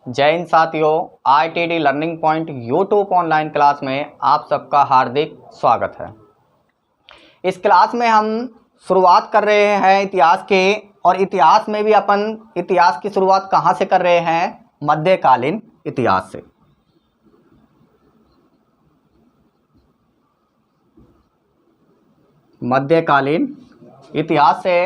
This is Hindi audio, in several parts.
जय हिंद साथियों, ITD learning point YouTube online class में आप सबका हार्दिक स्वागत है। इस क्लास में हम शुरुआत कर रहे हैं इतिहास के, और इतिहास में भी अपन इतिहास की शुरुआत कहाँ से कर रहे हैं? मध्यकालीन इतिहास से। मध्यकालीन इतिहास से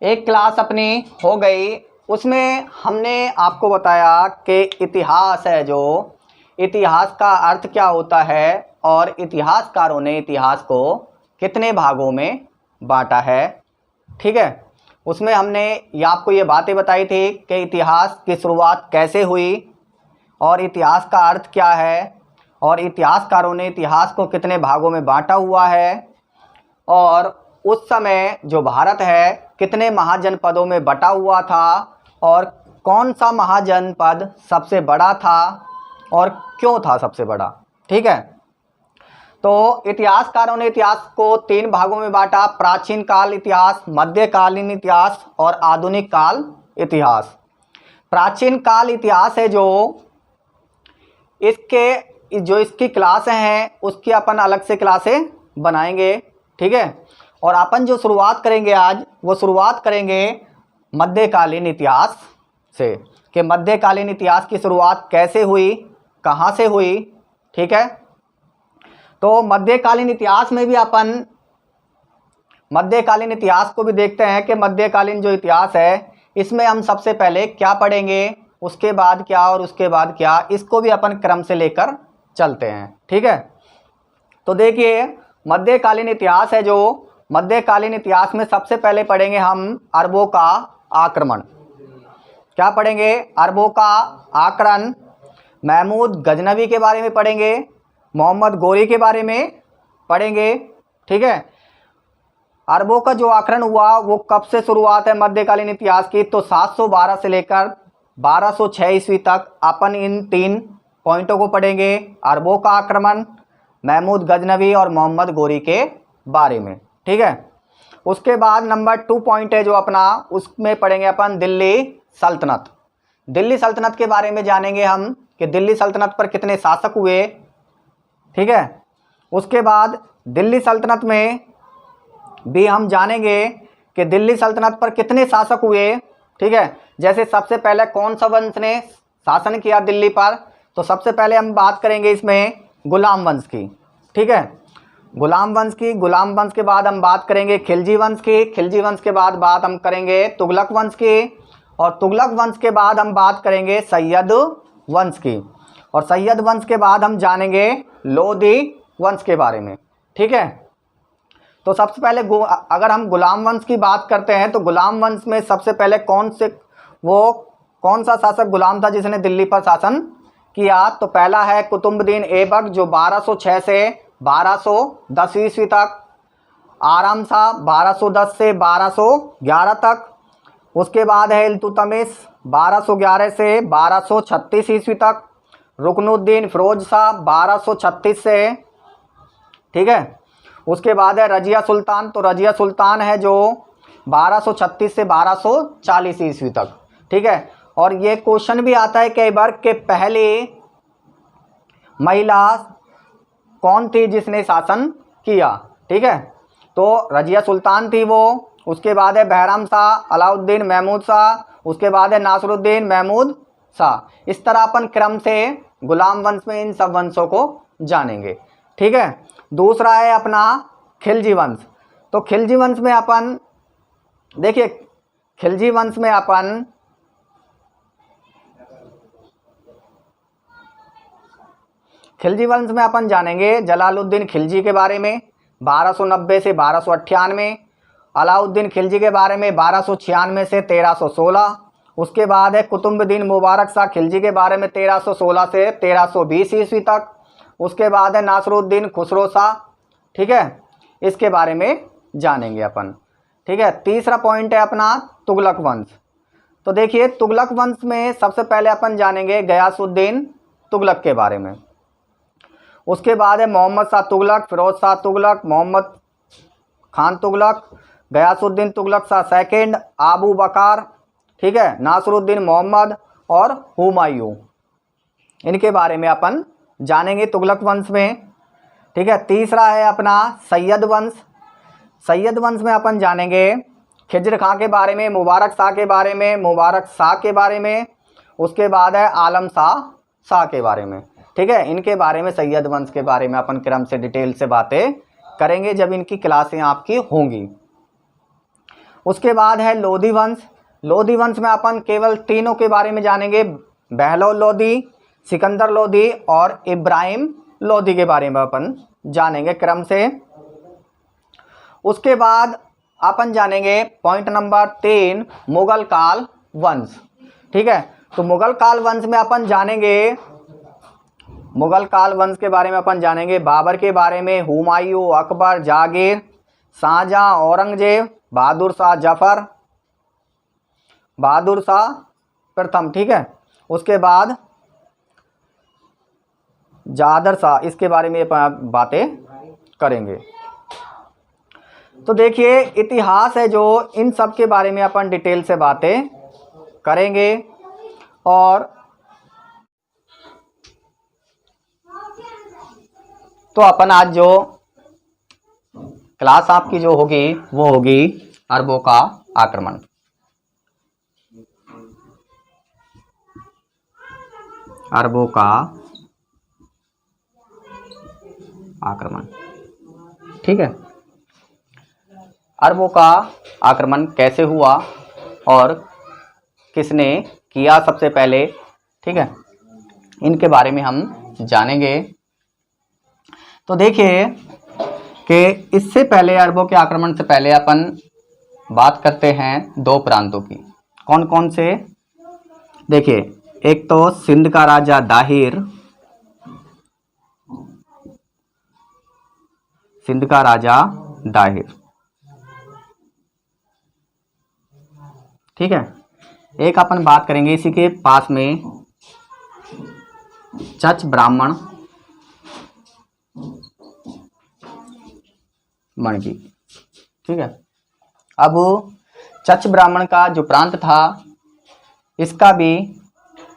एक क्लास अपनी हो गई। उसमें हमने आपको बताया कि इतिहास है जो, इतिहास का अर्थ क्या होता है और इतिहासकारों ने इतिहास को कितने भागों में बांटा है। ठीक है, उसमें हमने आपको ये बातें बताई थी कि इतिहास की शुरुआत कैसे हुई और इतिहास का अर्थ क्या है और इतिहासकारों ने इतिहास को कितने भागों में बांटा हुआ है, और उस समय जो भारत है कितने महाजनपदों में बटा हुआ था और कौन सा महाजनपद सबसे बड़ा था और क्यों था सबसे बड़ा। ठीक है, तो इतिहासकारों ने इतिहास को 3 भागों में बांटा: प्राचीन काल इतिहास, मध्यकालीन इतिहास और आधुनिक काल इतिहास। प्राचीन काल इतिहास है जो इसकी क्लासें हैं उसकी अपन अलग से क्लासें बनाएंगे। ठीक है, और अपन जो शुरुआत करेंगे आज, वो शुरुआत करेंगे मध्यकालीन इतिहास से, कि मध्यकालीन इतिहास की शुरुआत कैसे हुई, कहाँ से हुई। ठीक है, तो मध्यकालीन इतिहास में भी अपन मध्यकालीन इतिहास को भी देखते हैं कि मध्यकालीन जो इतिहास है इसमें हम सबसे पहले क्या पढ़ेंगे, उसके बाद क्या और उसके बाद क्या, इसको भी अपन क्रम से लेकर चलते हैं। ठीक है, तो देखिए मध्यकालीन इतिहास है जो, मध्यकालीन इतिहास में सबसे पहले पढ़ेंगे हम अरबों का आक्रमण। क्या पढ़ेंगे? अरबों का आक्रमण। महमूद गजनवी के बारे में पढ़ेंगे, मोहम्मद गोरी के बारे में पढ़ेंगे। ठीक है, अरबों का जो आक्रमण हुआ वो कब से शुरुआत है मध्यकालीन इतिहास की? तो 712 से लेकर 1206 ईस्वी तक अपन इन 3 पॉइंटों को पढ़ेंगे: अरबों का आक्रमण, महमूद गजनवी और मोहम्मद गोरी के बारे में। ठीक है, उसके बाद नंबर 2 पॉइंट है जो अपना, उसमें पढ़ेंगे अपन दिल्ली सल्तनत। दिल्ली सल्तनत के बारे में जानेंगे हम कि दिल्ली सल्तनत पर कितने शासक हुए। ठीक है, उसके बाद दिल्ली सल्तनत में भी हम जानेंगे कि दिल्ली सल्तनत पर कितने शासक हुए। ठीक है, जैसे सबसे पहले कौन सा वंश ने शासन किया दिल्ली पर, तो सबसे पहले हम बात करेंगे इसमें गुलाम वंश की। ठीक है, गुलाम वंश की। गुलाम वंश के बाद हम बात करेंगे खिलजी वंश की। खिलजी वंश के बाद बात हम करेंगे तुगलक वंश की, और तुगलक वंश के बाद हम बात करेंगे सैयद वंश की, और सैयद वंश के बाद हम जानेंगे लोधी वंश के बारे में। ठीक है, तो सबसे पहले अगर हम गुलाम वंश की बात करते हैं तो गुलाम वंश में सबसे पहले कौन सा शासक गुलाम था जिसने दिल्ली पर शासन किया? तो पहला है कुतुबुद्दीन ऐबक जो 1206 से 1210 ईस्वी तक, आराम शाह 1210 से 1211 तक। उसके बाद है इल्तुतमिश 1211 से 1236 ईस्वी तक। रुकनुद्दीन फिरोज शाह 1236 से। ठीक है, उसके बाद है रजिया सुल्तान। तो रजिया सुल्तान है जो 1236 से 1240 ईस्वी तक। ठीक है, और ये क्वेश्चन भी आता है कई बार कि पहले महिला कौन थी जिसने शासन किया। ठीक है, तो रजिया सुल्तान थी वो। उसके बाद है बहराम शाह, अलाउद्दीन महमूद शाह, उसके बाद है नासरुद्दीन महमूद शाह। इस तरह अपन क्रम से गुलाम वंश में इन सब वंशों को जानेंगे। ठीक है, दूसरा है अपना खिलजी वंश। तो खिलजी वंश में अपन देखिए, खिलजी वंश में अपन जानेंगे जलालुद्दीन खिलजी के बारे में 1290 से 1298, अलाउद्दीन खिलजी के बारे में 1296 से 1316। उसके बाद है कुतुबुद्दीन मुबारक शाह खिलजी के बारे में 1316 से 1320 ईस्वी तक। उसके बाद है नासरुद्दीन खुसरो शाह। ठीक है, इसके बारे में जानेंगे अपन। ठीक है, तीसरा पॉइंट है अपना तुगलक वंश। तो देखिए तुगलक वंश में सबसे पहले अपन जानेंगे गयासुद्दीन तुगलक के बारे में। उसके बाद है मोहम्मद शाह तुगलक, फिरोज शाह तुगलक, मोहम्मद खान तुगलक, गयासुद्दीन तुगलक शाह सेकंड, आबू बकर। ठीक है, नासरुद्दीन मोहम्मद, और हुमायूं, इनके बारे में अपन जानेंगे तुगलक वंश में। ठीक है, तीसरा है अपना सैयद वंश। सैयद वंश में अपन जानेंगे खिज्र खां के बारे में, मुबारक शाह के बारे में, मुबारक शाह के बारे में, उसके बाद है आलम शाह के बारे में। ठीक है, इनके बारे में, सैयद वंश के बारे में अपन क्रम से डिटेल से बातें करेंगे जब इनकी क्लासें आपकी होंगी। उसके बाद है लोधी वंश। लोधी वंश में अपन केवल तीनों के बारे में जानेंगे, बहलोल लोधी, सिकंदर लोधी और इब्राहिम लोधी के बारे में अपन जानेंगे क्रम से। उसके बाद अपन जानेंगे पॉइंट नंबर 3 मुगल काल वंश। ठीक है, तो मुगल काल वंश में अपन जानेंगे, मुगल काल वंश के बारे में अपन जानेंगे बाबर के बारे में, हुमायूं, अकबर, जागीर, शाहजहां, औरंगजेब, बहादुर शाह जफर, बहादुर शाह प्रथम। ठीक है, उसके बाद जादर शाह, इसके बारे में बातें करेंगे। तो देखिए इतिहास है जो, इन सब के बारे में अपन डिटेल से बातें करेंगे। और तो अपन आज जो क्लास आपकी जो होगी वो होगी अरबों का आक्रमण। अरबों का आक्रमण। ठीक है, अरबों का आक्रमण कैसे हुआ और किसने किया सबसे पहले। ठीक है, इनके बारे में हम जानेंगे। तो देखिए कि इससे पहले, अरबों के आक्रमण से पहले अपन बात करते हैं दो प्रांतों की। कौन कौन से? देखिए, एक तो सिंध का राजा दाहिर, सिंध का राजा दाहिर। ठीक है, एक अपन बात करेंगे इसी के पास में चच ब्राह्मण मण की। ठीक है, अब चच ब्राह्मण का जो प्रांत था इसका भी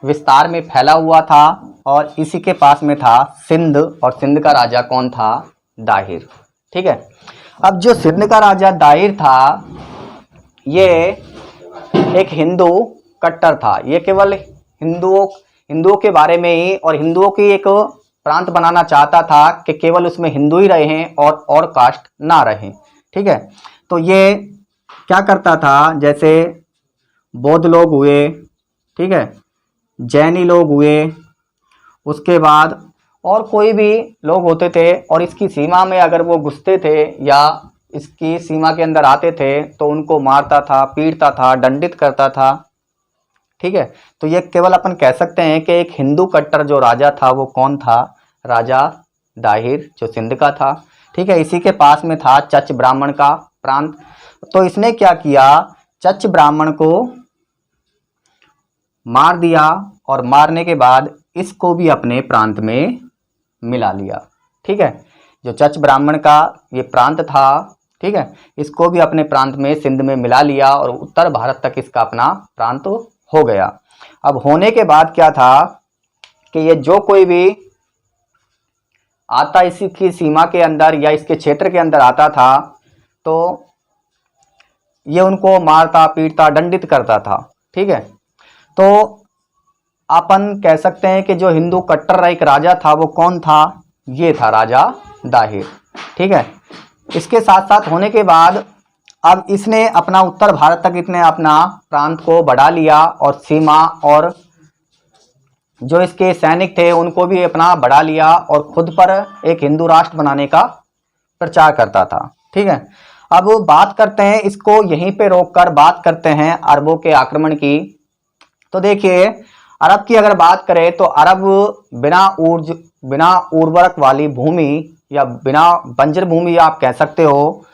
विस्तार में फैला हुआ था और इसी के पास में था सिंध, और सिंध का राजा कौन था? दाहिर। ठीक है, अब जो सिंध का राजा दाहिर था ये एक हिंदू कट्टर था। ये केवल हिंदुओं के बारे में ही और हिंदुओं की एक प्रांत बनाना चाहता था कि केवल उसमें हिंदू ही रहें और कास्ट ना रहें। ठीक है, तो ये क्या करता था, जैसे बौद्ध लोग हुए, ठीक है, जैनी लोग हुए, उसके बाद और कोई भी लोग होते थे और इसकी सीमा में अगर वो घुसते थे या इसकी सीमा के अंदर आते थे तो उनको मारता था, पीटता था, दंडित करता था। ठीक है, तो ये केवल अपन कह सकते हैं कि एक हिंदू कट्टर जो राजा था वो कौन था? राजा दाहिर, जो सिंध का था। ठीक है, इसी के पास में था चच ब्राह्मण का प्रांत। तो इसने क्या किया, चच ब्राह्मण को मार दिया और मारने के बाद इसको भी अपने प्रांत में मिला लिया। ठीक है, जो चच ब्राह्मण का ये प्रांत था, ठीक है, इसको भी अपने प्रांत में सिंध में मिला लिया और उत्तर भारत तक इसका अपना प्रांत हो गया। अब होने के बाद क्या था कि ये जो कोई भी आता इसकी सीमा के अंदर या इसके क्षेत्र के अंदर आता था तो ये उनको मारता, पीटता, दंडित करता था। ठीक है, तो अपन कह सकते हैं कि जो हिंदू कट्टर एक राजा था वो कौन था? ये था राजा दाहिर। ठीक है, इसके साथ साथ होने के बाद अब इसने अपना उत्तर भारत तक इसने अपना प्रांत को बढ़ा लिया और सीमा और जो इसके सैनिक थे उनको भी अपना बढ़ा लिया और खुद पर एक हिंदू राष्ट्र बनाने का प्रचार करता था। ठीक है, अब बात करते हैं, इसको यहीं पे रोककर बात करते हैं अरबों के आक्रमण की। तो देखिए, अरब की अगर बात करें तो अरब बिना उर्वरक वाली भूमि या बिना बंजर भूमि आप कह सकते हो।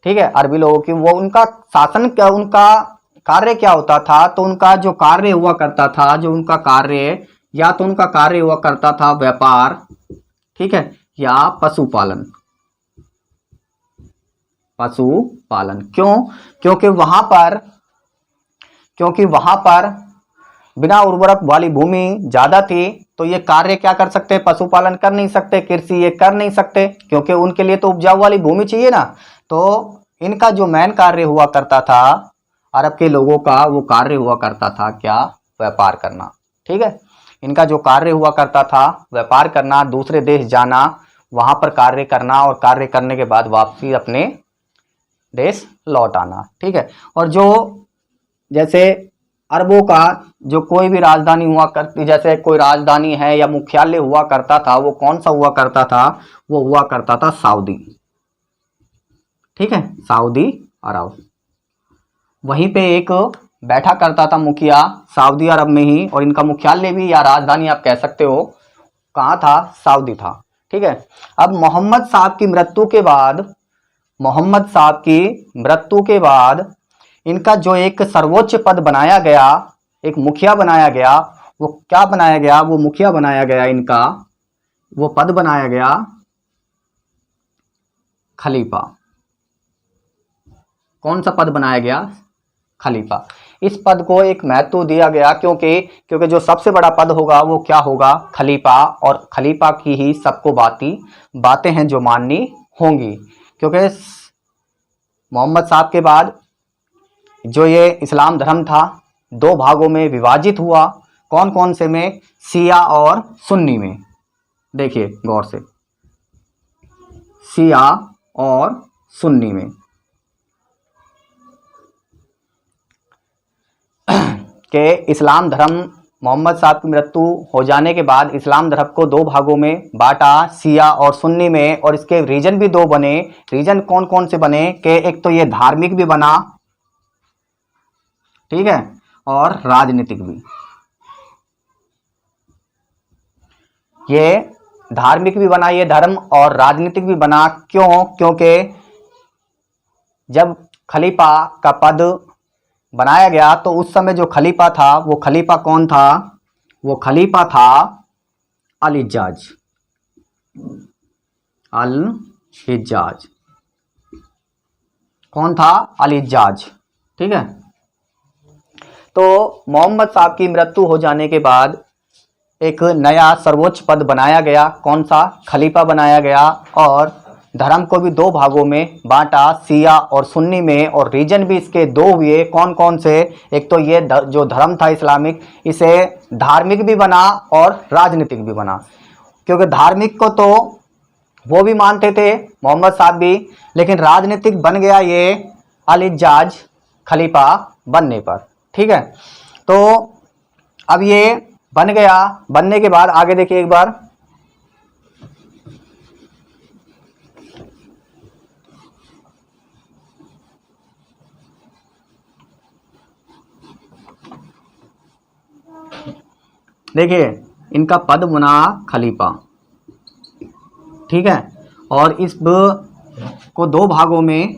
ठीक है, अरबी लोगों की वो उनका शासन क्या, उनका कार्य क्या होता था? तो उनका जो कार्य हुआ करता था, जो उनका कार्य या तो उनका कार्य हुआ करता था व्यापार, ठीक है, या पशुपालन। पशुपालन क्यों? क्योंकि वहां पर बिना उर्वरक वाली भूमि ज़्यादा थी तो ये कार्य क्या कर सकते, पशुपालन कर नहीं सकते, कृषि ये कर नहीं सकते, क्योंकि उनके लिए तो उपजाऊ वाली भूमि चाहिए ना। तो इनका जो मेन कार्य हुआ करता था अरब के लोगों का, वो कार्य हुआ करता था क्या, व्यापार करना। ठीक है, इनका जो कार्य हुआ करता था व्यापार करना, दूसरे देश जाना, वहाँ पर कार्य करना और कार्य करने के बाद वापसी अपने देश लौट आना। ठीक है, और जो जैसे अरबों का जो कोई भी राजधानी हुआ करती, जैसे कोई राजधानी है या मुख्यालय हुआ करता था, वो कौन सा हुआ करता था, वो हुआ करता था सऊदी। ठीक है, सऊदी अरब, वहीं पे एक बैठा करता था मुखिया सऊदी अरब में ही, और इनका मुख्यालय भी या राजधानी आप कह सकते हो कहाँ था, सऊदी था। ठीक है, अब मोहम्मद साहब की मृत्यु के बाद, मोहम्मद साहब की मृत्यु के बाद इनका जो एक सर्वोच्च पद बनाया गया, एक मुखिया बनाया गया, वो क्या बनाया गया, वो मुखिया बनाया गया इनका, वो पद बनाया गया खलीफा। कौन सा पद बनाया गया, खलीफा। इस पद को एक महत्व दिया गया क्योंकि जो सबसे बड़ा पद होगा वो क्या होगा, खलीफा, और खलीफा की ही सबको बातें हैं जो माननी होंगी, क्योंकि मोहम्मद साहब के बाद जो ये इस्लाम धर्म था दो भागों में विभाजित हुआ। कौन कौन से में, शिया और सुन्नी में। देखिए गौर से, शिया और सुन्नी में के इस्लाम धर्म मोहम्मद साहब की मृत्यु हो जाने के बाद इस्लाम धर्म को दो भागों में बांटा, शिया और सुन्नी में, और इसके रीजन भी दो बने। रीजन कौन कौन से बने कि एक तो ये धार्मिक भी बना, ठीक है, और राजनीतिक भी। ये धार्मिक भी बना ये धर्म, और राजनीतिक भी बना। क्यों, क्योंकि जब खलीफा का पद बनाया गया तो उस समय जो खलीफा था वो खलीफा कौन था, वो खलीफा था अल हिज्जाज, अल हिज्जाज। कौन था, अल हिज्जाज। ठीक है, तो मोहम्मद साहब की मृत्यु हो जाने के बाद एक नया सर्वोच्च पद बनाया गया, कौन सा, खलीफा बनाया गया, और धर्म को भी दो भागों में बांटा, शिया और सुन्नी में, और रीजन भी इसके दो हुए। कौन कौन से, एक तो ये जो धर्म था इस्लामिक, इसे धार्मिक भी बना और राजनीतिक भी बना, क्योंकि धार्मिक को तो वो भी मानते थे मोहम्मद साहब भी, लेकिन राजनीतिक बन गया ये अल हिज्जाज खलीफा बनने पर। ठीक है, तो अब ये बन गया, बनने के बाद आगे देखिए एक बार, देखिए इनका पद बना खलीफा। ठीक है, और इस को दो भागों में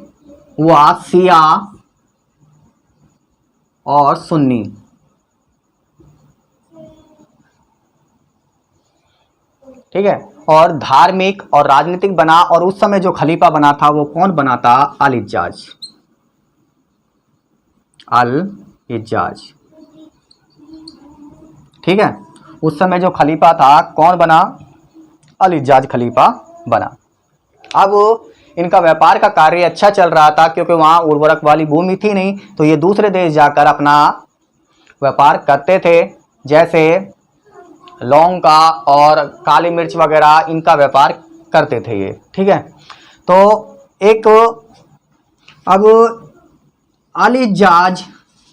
हुआ, शिया और सुन्नी। ठीक है, और धार्मिक और राजनीतिक बना, और उस समय जो खलीफा बना था वो कौन बना था, अल हिज्जाज, अल हिज्जाज। ठीक है, उस समय जो खलीफा था कौन बना, अल हिज्जाज खलीफा बना। अब इनका व्यापार का कार्य अच्छा चल रहा था, क्योंकि वहाँ उर्वरक वाली भूमि थी नहीं, तो ये दूसरे देश जाकर अपना व्यापार करते थे, जैसे लौंग का और काली मिर्च वगैरह, इनका व्यापार करते थे ये। ठीक है, तो एक अब अल हिज्जाज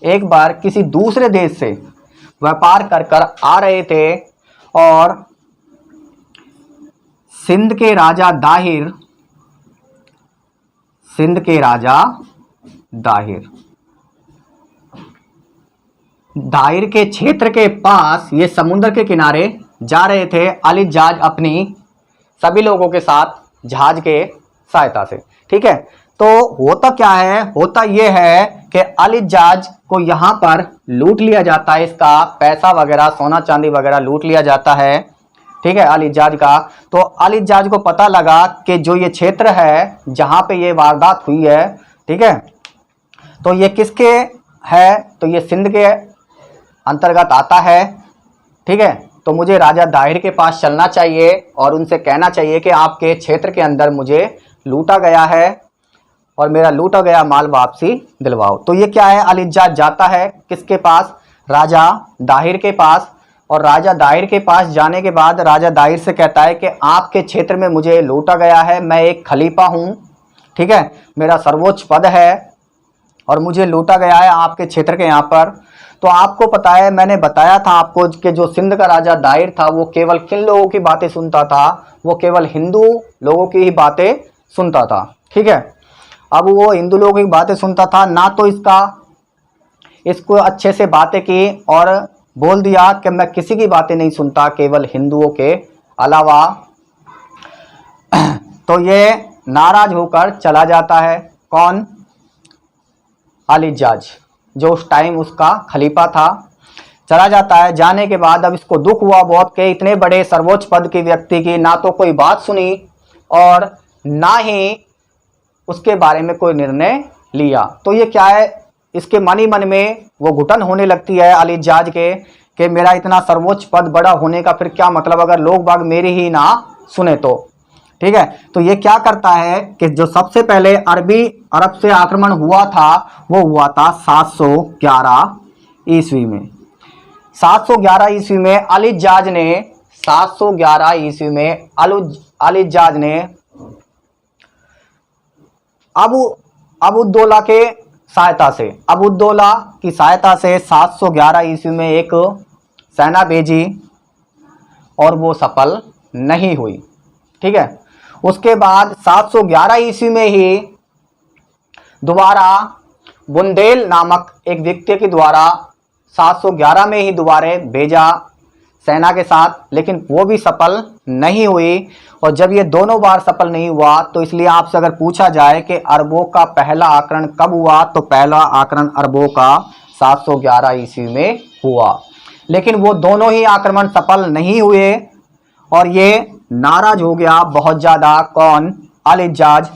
एक बार किसी दूसरे देश से व्यापार कर कर आ रहे थे, और सिंध के राजा दाहिर, सिंध के राजा दाहिर, दाहिर के क्षेत्र के पास, ये समुद्र के किनारे जा रहे थे अल हिज्जाज अपनी सभी लोगों के साथ जहाज के सहायता से। ठीक है, तो होता क्या है, होता ये है कि अल हिज्जाज को यहाँ पर लूट लिया जाता है, इसका पैसा वगैरह सोना चांदी वगैरह लूट लिया जाता है। ठीक है, अल हिज्जाज का। तो अल हिज्जाज को पता लगा कि जो ये क्षेत्र है जहाँ पे ये वारदात हुई है, ठीक है, तो ये किसके है, तो ये सिंध के अंतर्गत आता है, ठीक है। तो मुझे राजा दाहिर के पास चलना चाहिए और उनसे कहना चाहिए कि आपके क्षेत्र के अंदर मुझे लूटा गया है और मेरा लूटा गया माल वापसी दिलवाओ। तो ये क्या है, अल इज्जाज जाता है किसके पास, राजा दाहिर के पास। और राजा दाहिर के पास जाने के बाद राजा दाहिर से कहता है कि आपके क्षेत्र में मुझे लूटा गया है, मैं एक खलीफा हूँ, ठीक है, मेरा सर्वोच्च पद है और मुझे लूटा गया है आपके क्षेत्र के यहाँ पर। तो आपको पता है, मैंने बताया था आपको कि जो सिंध का राजा दाहिर था वो केवल किन लोगों की बातें सुनता था, वो केवल हिंदू लोगों की ही बातें सुनता था, ठीक है। अब वो हिंदू लोगों की बातें सुनता था ना, तो इसको अच्छे से बातें की और बोल दिया कि मैं किसी की बातें नहीं सुनता, केवल हिंदुओं के अलावा। तो ये नाराज होकर चला जाता है, कौन, अल इज्जाज, जो उस टाइम उसका खलीफा था, चला जाता है। जाने के बाद अब इसको दुख हुआ बहुत कि इतने बड़े सर्वोच्च पद के व्यक्ति की ना तो कोई बात सुनी और ना ही उसके बारे में कोई निर्णय लिया। तो ये क्या है, इसके मन ही मन में वो घुटन होने लगती है अल इज्जाज के कि मेरा इतना सर्वोच्च पद बड़ा होने का फिर क्या मतलब अगर लोग बाग मेरी ही ना सुने तो, ठीक है। तो ये क्या करता है कि जो सबसे पहले अरब से आक्रमण हुआ था वो हुआ था 711 ईस्वी में। 711 ईस्वी में अल इज्जाज ने 711 ईस्वी में अल इज्जाज ने अबुद्दौला के सहायता से, अबुद्दौला की सहायता से 711 ईस्वी में एक सेना भेजी और वो सफल नहीं हुई, ठीक है। उसके बाद 711 ईस्वी में ही दोबारा बुंदेल नामक एक व्यक्ति के द्वारा 711 में ही दोबारा भेजा सेना के साथ, लेकिन वो भी सफल नहीं हुई। और जब ये दोनों बार सफल नहीं हुआ तो इसलिए आपसे अगर पूछा जाए कि अरबों का पहला आक्रमण कब हुआ, तो पहला आक्रमण अरबों का 711 ईस्वी में हुआ। लेकिन वो दोनों ही आक्रमण सफल नहीं हुए और ये नाराज हो गया बहुत ज़्यादा, कौन, अल इज्जाज।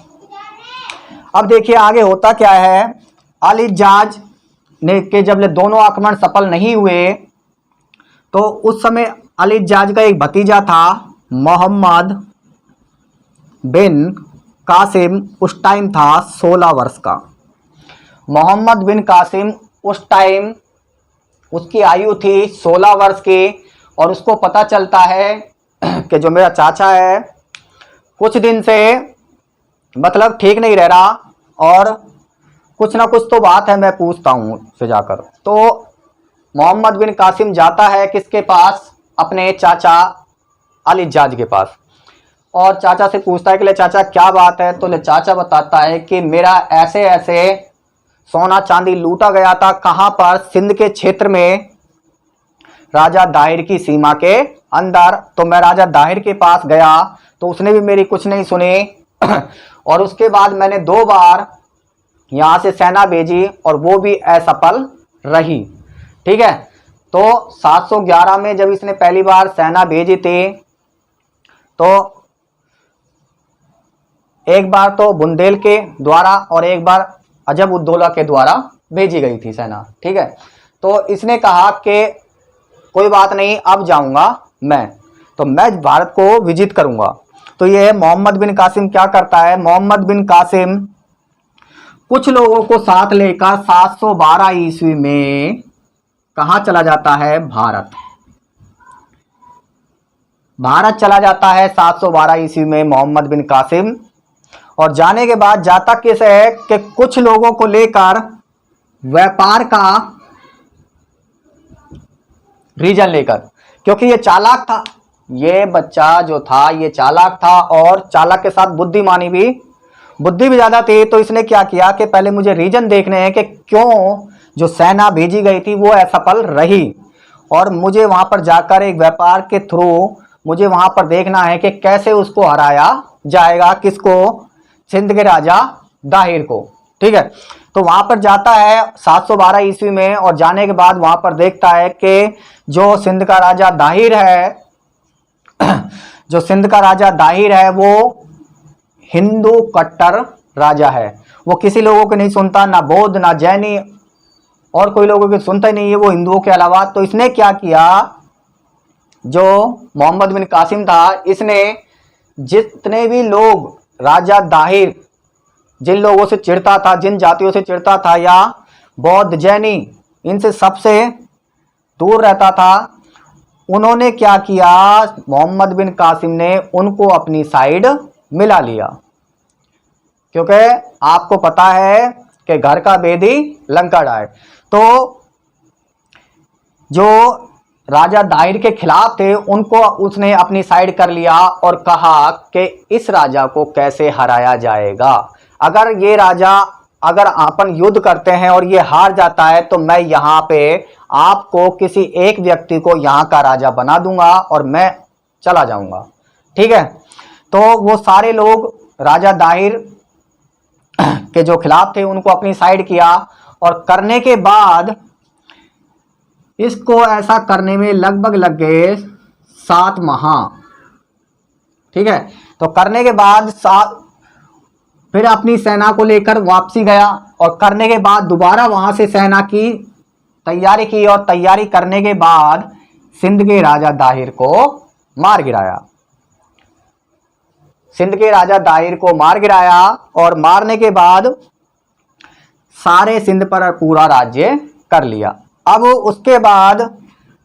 अब देखिए आगे होता क्या है, अल इज्जाज ने के जब दोनों आक्रमण सफल नहीं हुए तो उस समय अल इज्जाज का एक भतीजा था मोहम्मद बिन कासिम, उस टाइम था 16 वर्ष का। मोहम्मद बिन कासिम उस टाइम उसकी आयु थी 16 वर्ष की और उसको पता चलता है कि जो मेरा चाचा है कुछ दिन से मतलब ठीक नहीं रह रहा और कुछ ना कुछ तो बात है, मैं पूछता हूँ से जाकर। तो मोहम्मद बिन कासिम जाता है किसके पास, अपने चाचा अल इज्जाज के पास, और चाचा से पूछता है कि ले चाचा क्या बात है। तो ले चाचा बताता है कि मेरा ऐसे ऐसे सोना चांदी लूटा गया था, कहाँ पर, सिंध के क्षेत्र में, राजा दाहिर की सीमा के अंदर। तो मैं राजा दाहिर के पास गया तो उसने भी मेरी कुछ नहीं सुनी और उसके बाद मैंने 2 बार यहाँ से सेना भेजी और वो भी असफल रही, ठीक है। तो 711 में जब इसने पहली बार सेना भेजी थी तो एक बार तो बुंदेल के द्वारा और एक बार अजब उद्दौला के द्वारा भेजी गई थी सेना, ठीक है। तो इसने कहा कि कोई बात नहीं, अब जाऊंगा मैं भारत को विजिट करूंगा। तो ये मोहम्मद बिन कासिम क्या करता है, मोहम्मद बिन कासिम कुछ लोगों को साथ लेकर 712 ईस्वी में कहाँ चला जाता है, भारत चला जाता है 712 ईस्वी में मोहम्मद बिन कासिम। और जाने के बाद जाता कैसे है कि कुछ लोगों को लेकर व्यापार का रीजन लेकर, क्योंकि ये चालाक था, ये बच्चा जो था ये चालाक था और चालाक के साथ बुद्धि भी ज्यादा थी। तो इसने क्या किया कि पहले मुझे रीजन देखने हैं कि क्यों जो सेना भेजी गई थी वो असफल रही और मुझे वहां पर जाकर एक व्यापार के थ्रू मुझे वहां पर देखना है कि कैसे उसको हराया जाएगा, किसको, सिंध के राजा दाहिर को, ठीक है। तो वहां पर जाता है 712 ईस्वी में और जाने के बाद वहां पर देखता है कि जो सिंध का राजा दाहिर है वो हिंदू कट्टर राजा है, वो किसी लोगों को नहीं सुनता, ना बौद्ध ना जैनी और कोई लोगों की सुनता ही नहीं है वो हिंदुओं के अलावा। तो इसने क्या किया, जो मोहम्मद बिन कासिम था, इसने जितने भी लोग राजा दाहिर जिन लोगों से चिढ़ता था, जिन जातियों से चिढ़ता था या बौद्ध जैनी इनसे सबसे दूर रहता था, उन्होंने क्या किया, मोहम्मद बिन कासिम ने उनको अपनी साइड मिला लिया। क्योंकि आपको पता है कि घर का बेदी लंका डाहे। तो जो राजा दाहिर के खिलाफ थे उनको उसने अपनी साइड कर लिया और कहा कि इस राजा को कैसे हराया जाएगा। अगर ये राजा, अगर अपन युद्ध करते हैं और ये हार जाता है तो मैं यहाँ पे आपको किसी एक व्यक्ति को यहाँ का राजा बना दूंगा और मैं चला जाऊंगा। ठीक है। तो वो सारे लोग राजा दाहिर के जो खिलाफ थे उनको अपनी साइड किया, और करने के बाद इसको ऐसा करने में लगभग लग गए 7 माह। ठीक है। तो करने के बाद फिर अपनी सेना को लेकर वापसी गया, और करने के बाद दोबारा वहां से सेना की तैयारी की, और तैयारी करने के बाद सिंध के राजा दाहिर को मार गिराया। सिंध के राजा दाहिर को मार गिराया, और मारने के बाद सारे सिंध पर पूरा राज्य कर लिया। अब उसके बाद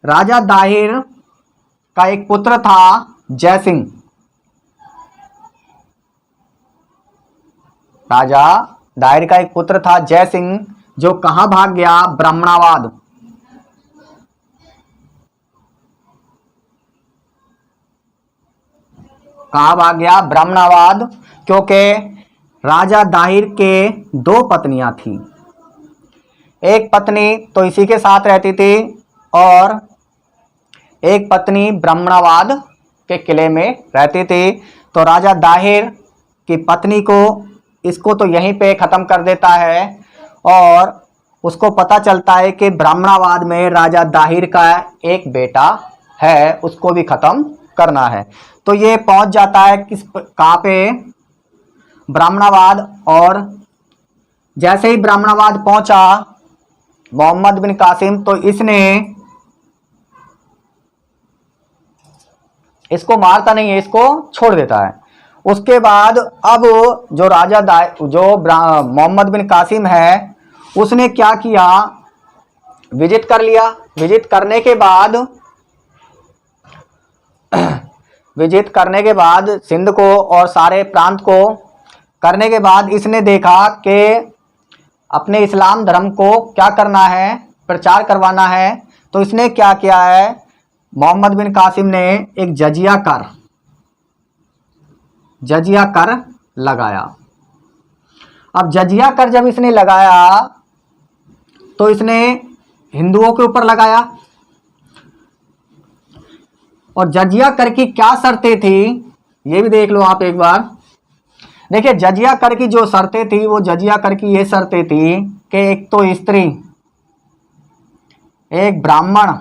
राजा दाहिर का एक पुत्र था जय सिंह। राजा दाहिर का एक पुत्र था जय सिंह, जो कहां भाग गया, ब्राह्मणाबाद। कहां भाग गया, ब्राह्मणाबाद। क्योंकि राजा दाहिर के 2 पत्नियां थी। एक पत्नी तो इसी के साथ रहती थी और एक पत्नी ब्राह्मणाबाद के किले में रहती थी। तो राजा दाहिर की पत्नी को इसको तो यहीं पे ख़त्म कर देता है, और उसको पता चलता है कि ब्राह्मणाबाद में राजा दाहिर का एक बेटा है, उसको भी ख़त्म करना है। तो ये पहुंच जाता है कहाँ पे, ब्राह्मणाबाद। और जैसे ही ब्राह्मणाबाद पहुंचा मोहम्मद बिन कासिम, तो इसने इसको मारता नहीं है, इसको छोड़ देता है। उसके बाद अब जो मोहम्मद बिन कासिम है उसने क्या किया, विजिट कर लिया। विजिट करने के बाद सिंध को और सारे प्रांत को करने के बाद इसने देखा कि अपने इस्लाम धर्म को क्या करना है, प्रचार करवाना है। तो इसने क्या किया है, मोहम्मद बिन कासिम ने एक जजिया कर लगाया। अब जजिया कर जब इसने लगाया तो इसने हिंदुओं के ऊपर लगाया। और जजिया कर की क्या शर्तें थी ये भी देख लो आप एक बार। देखिए जजिया कर की जो शर्तें थी, वो जजिया कर की ये शर्तें थी कि एक तो स्त्री, एक ब्राह्मण,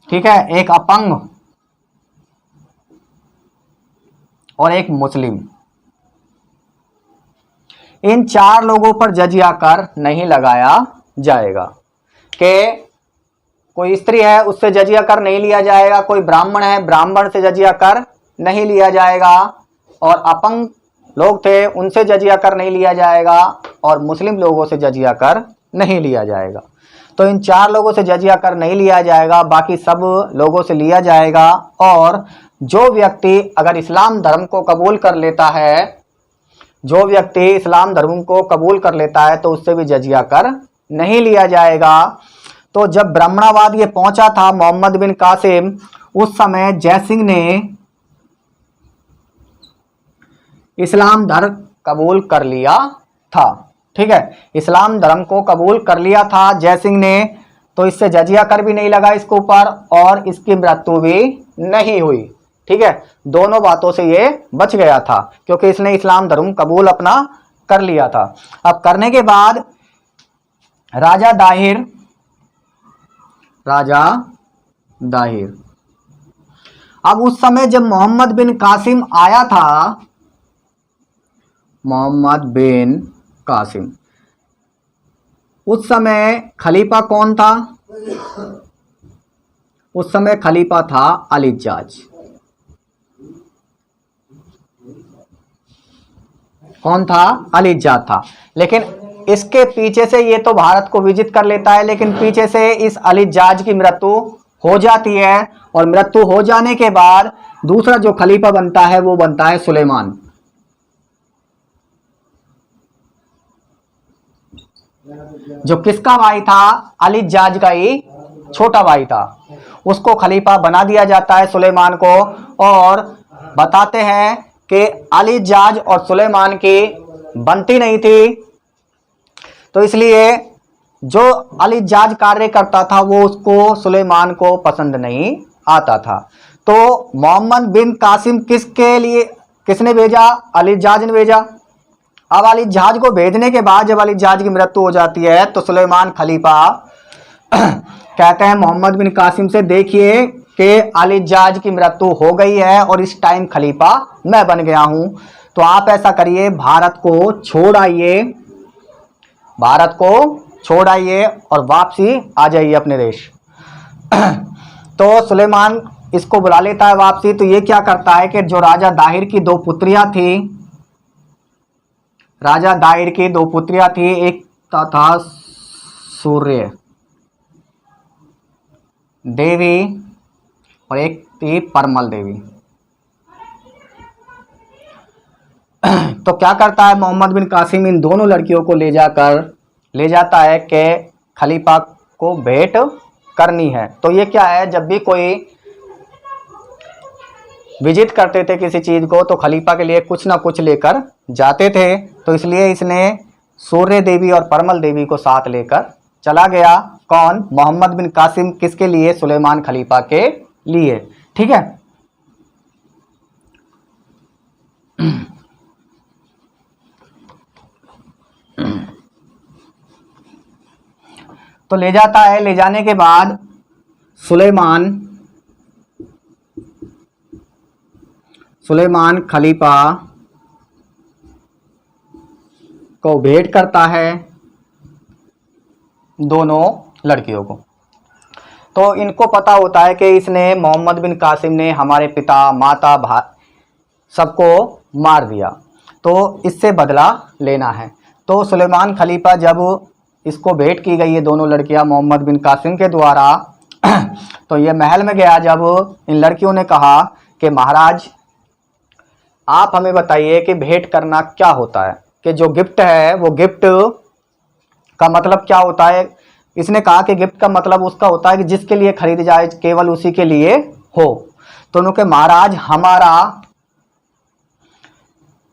ठीक है, एक अपंग और एक मुस्लिम। इन 4 लोगों पर जजिया कर नहीं लगाया जाएगा। कि कोई स्त्री है उससे जजिया कर नहीं लिया जाएगा, कोई ब्राह्मण है ब्राह्मण से जजिया कर नहीं लिया जाएगा, और अपंग लोग थे उनसे जजिया कर नहीं लिया जाएगा, और मुस्लिम लोगों से जजिया कर नहीं लिया जाएगा। तो इन 4 लोगों से जजिया कर नहीं लिया जाएगा, बाकी सब लोगों से लिया जाएगा। और जो व्यक्ति अगर इस्लाम धर्म को कबूल कर लेता है, जो व्यक्ति इस्लाम धर्म को कबूल कर लेता है तो उससे भी जजिया कर नहीं लिया जाएगा। तो जब ब्राह्मणाबाद ये पहुंचा था मोहम्मद बिन कासिम, उस समय जय सिंह ने इस्लाम धर्म कबूल कर लिया था। ठीक है, इस्लाम धर्म को कबूल कर लिया था जय सिंह ने, तो इससे जजिया कर भी नहीं लगा इसके ऊपर और इसकी मृत्यु भी नहीं हुई। ठीक है, दोनों बातों से ये बच गया था क्योंकि इसने इस्लाम धर्म कबूल अपना कर लिया था। अब करने के बाद राजा दाहिर अब उस समय जब मोहम्मद बिन कासिम आया था, मोहम्मद बिन कासिम उस समय खलीफा कौन था? उस समय खलीफा था अली जाज। कौन था? अली जाज था। लेकिन इसके पीछे से ये तो भारत को विजित कर लेता है, लेकिन पीछे से इस अली जाज की मृत्यु हो जाती है, और मृत्यु हो जाने के बाद दूसरा जो खलीफा बनता है वो बनता है सुलेमान। जो किसका भाई था? अली जाज का ही छोटा भाई था। उसको खलीफा बना दिया जाता है सुलेमान को, और बताते हैं कि अली जाज और सुलेमान की बनती नहीं थी, तो इसलिए जो अली जाज कार्य करता था वो उसको सुलेमान को पसंद नहीं आता था। तो मोहम्मद बिन कासिम किसके लिए, किसने भेजा? अली जाज ने भेजा। अब अली जाज को भेजने के बाद जब अली जाज की मृत्यु हो जाती है तो सुलेमान खलीफा कहते हैं मोहम्मद बिन कासिम से, देखिए कि अली जाज की मृत्यु हो गई है और इस टाइम खलीफा मैं बन गया हूं, तो आप ऐसा करिए, भारत को छोड़ आइए, भारत को छोड़ आइए और वापसी आ जाइए अपने देश। तो सुलेमान इसको बुला लेता है वापसी। तो ये क्या करता है कि जो राजा दाहिर की दो पुत्रियां थी, राजा दाहिर की दो पुत्रियां थी, एक था सूर्य देवी और एक थी परमल देवी। तो क्या करता है मोहम्मद बिन कासिम, इन दोनों लड़कियों को ले जाता है कि खलीफा को भेंट करनी है। तो ये क्या है, जब भी कोई विजिट करते थे किसी चीज़ को तो खलीफा के लिए कुछ ना कुछ लेकर जाते थे, तो इसलिए इसने सूर्य देवी और परमल देवी को साथ लेकर चला गया। कौन? मोहम्मद बिन कासिम। किसके लिए? सुलेमान खलीफा के लिए। ठीक है। तो ले जाता है, ले जाने के बाद सुलेमान खलीफा को भेंट करता है दोनों लड़कियों को। तो इनको पता होता है कि इसने, मोहम्मद बिन कासिम ने हमारे पिता माता भाई सबको मार दिया, तो इससे बदला लेना है। तो सुलेमान खलीफा, जब इसको भेंट की गई ये दोनों लड़कियां मोहम्मद बिन कासिम के द्वारा, तो ये महल में गया। जब इन लड़कियों ने कहा कि महाराज आप हमें बताइए कि भेंट करना क्या होता है, कि जो गिफ्ट है वो गिफ्ट का मतलब क्या होता है। इसने कहा कि गिफ्ट का मतलब उसका होता है कि जिसके लिए खरीदी जाए केवल उसी के लिए हो। तो उन्होंने कहा महाराज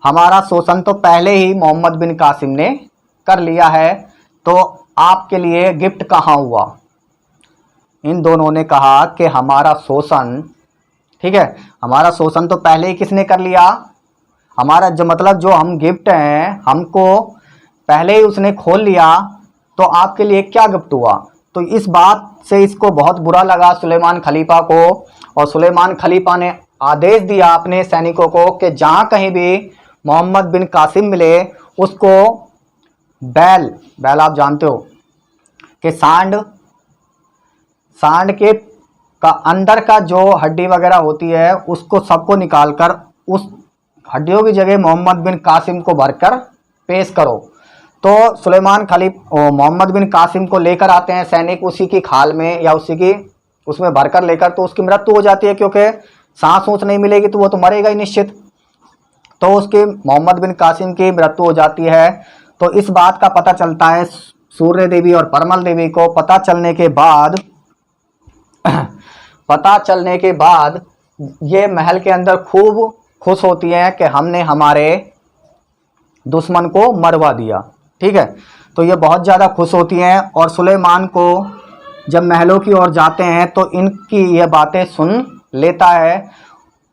हमारा शोषण तो पहले ही मोहम्मद बिन कासिम ने कर लिया है, तो आपके लिए गिफ्ट कहाँ हुआ। इन दोनों ने कहा कि हमारा शोषण, ठीक है, हमारा शोषण तो पहले ही किसने कर लिया, हमारा जो मतलब जो हम गिफ्ट हैं हमको पहले ही उसने खोल लिया, तो आपके लिए क्या गिफ्ट हुआ। तो इस बात से इसको बहुत बुरा लगा सुलेमान खलीफा को, और सुलेमान खलीफा ने आदेश दिया अपने सैनिकों को कि जहाँ कहीं भी मोहम्मद बिन कासिम मिले उसको बैल आप जानते हो कि सांड के का अंदर का जो हड्डी वगैरह होती है उसको सबको निकालकर उस हड्डियों की जगह मोहम्मद बिन कासिम को भरकर पेश करो। तो सुलेमान मोहम्मद बिन कासिम को लेकर आते हैं सैनिक, उसी की खाल में या उसी की उसमें भरकर लेकर, तो उसकी मृत्यु हो जाती है, क्योंकि सांस ऊँच नहीं मिलेगी तो वो तो मरेगा ही निश्चित। तो उसकी मोहम्मद बिन कासिम की मृत्यु हो जाती है। तो इस बात का पता चलता है सूर्य देवी और परमल देवी को। पता चलने के बाद ये महल के अंदर खूब खुश होती हैं कि हमने हमारे दुश्मन को मरवा दिया। ठीक है, तो ये बहुत ज़्यादा खुश होती हैं, और सुलेमान को जब महलों की ओर जाते हैं तो इनकी ये बातें सुन लेता है।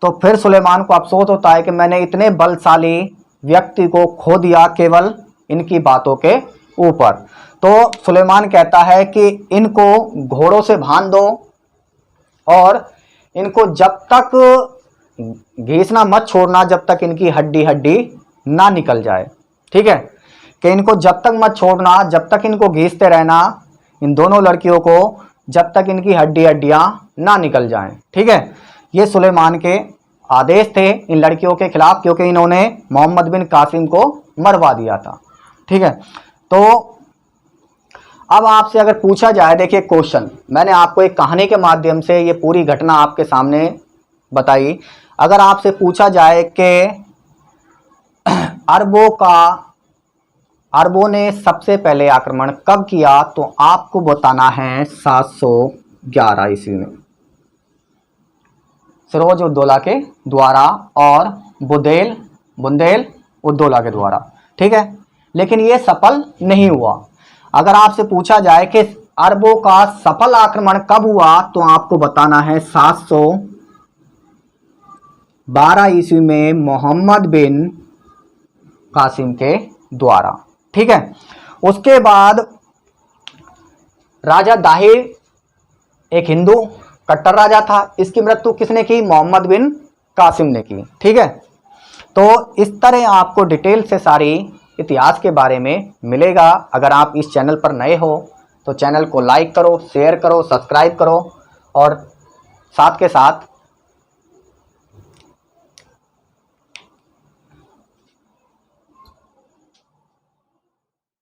तो फिर सुलेमान को अफसोस होता है कि मैंने इतने बलशाली व्यक्ति को खो दिया केवल इनकी बातों के ऊपर। तो सुलेमान कहता है कि इनको घोड़ों से बांध दो और इनको जब तक घीसना मत छोड़ना जब तक इनकी हड्डी ना निकल जाए। ठीक है, कि इनको जब तक मत छोड़ना, जब तक इनको घींचते रहना, इन दोनों लड़कियों को, जब तक इनकी हड्डियां ना निकल जाएं। ठीक है, ये सुलेमान के आदेश थे इन लड़कियों के खिलाफ, क्योंकि इन्होंने मोहम्मद बिन कासिम को मरवा दिया था। ठीक है, तो अब आपसे अगर पूछा जाए, देखिए क्वेश्चन मैंने आपको एक कहानी के माध्यम से ये पूरी घटना आपके सामने बताई। अगर आपसे पूछा जाए कि अरबों ने सबसे पहले आक्रमण कब किया, तो आपको बताना है 711 ईस्वी में, सिरोज उद्दौला के द्वारा और बुंदेल उद्दौला के द्वारा। ठीक है, लेकिन ये सफल नहीं हुआ। अगर आपसे पूछा जाए कि अरबों का सफल आक्रमण कब हुआ, तो आपको बताना है 712 ईस्वी में मोहम्मद बिन कासिम के द्वारा। ठीक है, उसके बाद राजा दाहिर एक हिंदू कट्टर राजा था, इसकी मृत्यु किसने की? मोहम्मद बिन कासिम ने की। ठीक है, तो इस तरह आपको डिटेल से सारी इतिहास के बारे में मिलेगा। अगर आप इस चैनल पर नए हो तो चैनल को लाइक करो, शेयर करो, सब्सक्राइब करो और साथ के साथ